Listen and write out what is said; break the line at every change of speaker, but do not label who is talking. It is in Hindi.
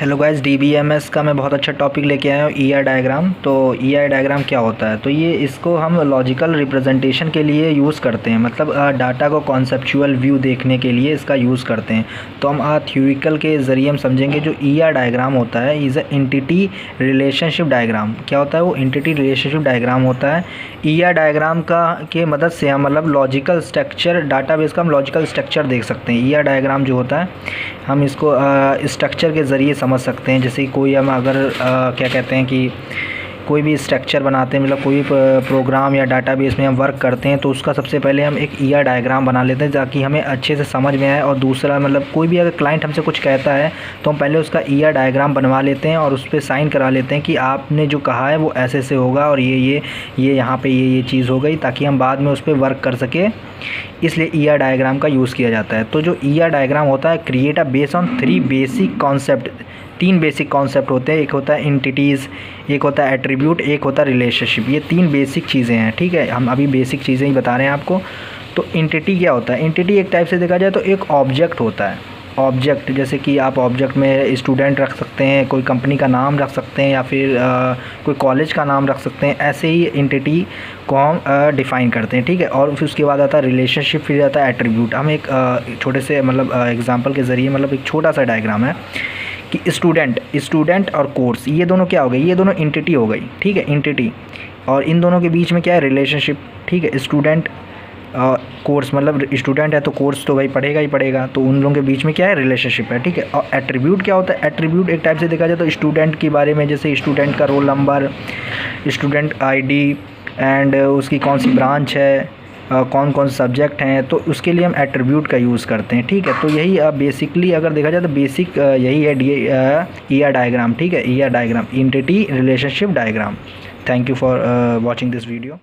हेलो गाइस, डीबीएमएस का मैं बहुत अच्छा टॉपिक लेके आया हूँ, ईआर डायग्राम। तो ईआर डायग्राम क्या होता है? तो ये इसको हम लॉजिकल रिप्रेजेंटेशन के लिए यूज़ करते हैं, मतलब डाटा को कॉन्सेप्चुअल व्यू देखने के लिए इसका यूज़ करते हैं। तो हम थ्योरिकल के ज़रिए हम समझेंगे जो ईआर डायग्राम होता है is a entity relationship diagram. क्या होता है वो? एंटिटी रिलेशनशिप डायग्राम होता है। ईआर डायग्राम का के मदद से हम मतलब लॉजिकल स्ट्रक्चर, डाटाबेस का हम लॉजिकल स्ट्रक्चर देख सकते हैं। ईआर डायग्राम जो होता है हम इसको स्ट्रक्चर के ज़रिए समझ सकते हैं। जैसे कोई हम अगर क्या कहते हैं कि कोई भी स्ट्रक्चर बनाते हैं, मतलब कोई प्रोग्राम या डाटाबेस में हम वर्क करते हैं तो उसका सबसे पहले हम एक ईआर डायग्राम बना लेते हैं ताकि हमें अच्छे से समझ में आए। और दूसरा मतलब कोई भी अगर क्लाइंट हमसे कुछ कहता है तो हम पहले उसका ईआर डायग्राम बनवा लेते हैं और उस पर साइन करा लेते हैं कि आपने जो कहा है वो ऐसे से होगा और ये यहाँ पे ये चीज़ हो गई, ताकि हम बाद में उस पर वर्क कर सके। इसलिए ईआर डायग्राम का यूज़ किया जाता है। तो जो ईआर डायग्राम होता है create a base on 3 basic concept. 3 basic concept होते हैं, एक होता है एंटिटीज़, एक होता है एट्रीब्यूट, एक होता है रिलेशनशिप। ये 3 बेसिक चीज़ें हैं, ठीक है। हम अभी बेसिक चीज़ें ही बता रहे हैं आपको। तो एंटिटी क्या होता है? एंटिटी एक टाइप से देखा जाए तो एक ऑब्जेक्ट होता है। ऑब्जेक्ट जैसे कि आप ऑब्जेक्ट में स्टूडेंट रख सकते हैं, कोई कंपनी का नाम रख सकते हैं, या फिर कोई कॉलेज का नाम रख सकते हैं। ऐसे ही एंटिटी को हम डिफ़ाइन करते हैं, ठीक है। और फिर उसके बाद आता है रिलेशनशिप, फिर आता है एट्रीब्यूट। हम एक छोटे से मतलब एग्जांपल के ज़रिए, मतलब एक छोटा सा डायग्राम है कि स्टूडेंट और कोर्स, ये दोनों क्या हो गई? ये दोनों एंटिटी हो गई, ठीक है, एंटिटी। और इन दोनों के बीच में क्या है? रिलेशनशिप, ठीक है। स्टूडेंट कोर्स, मतलब स्टूडेंट है तो कोर्स तो भाई पढ़ेगा ही पढ़ेगा, तो उन लोगों के बीच में क्या है? रिलेशनशिप है, ठीक है। और एट्रीब्यूट क्या होता है? एट्रीब्यूट एक टाइप से देखा जाए तो स्टूडेंट के बारे में, जैसे स्टूडेंट का roll number, student ID, and उसकी कौन सी ब्रांच है, कौन कौन सब्जेक्ट हैं, तो उसके लिए हम एट्रीब्यूट का यूज़ करते हैं, ठीक है। तो यही बेसिकली अगर देखा जाए तो बेसिक यही है ईआर डायग्राम, ठीक है। ER diagram, entity relationship diagram. Thank you for watching this video.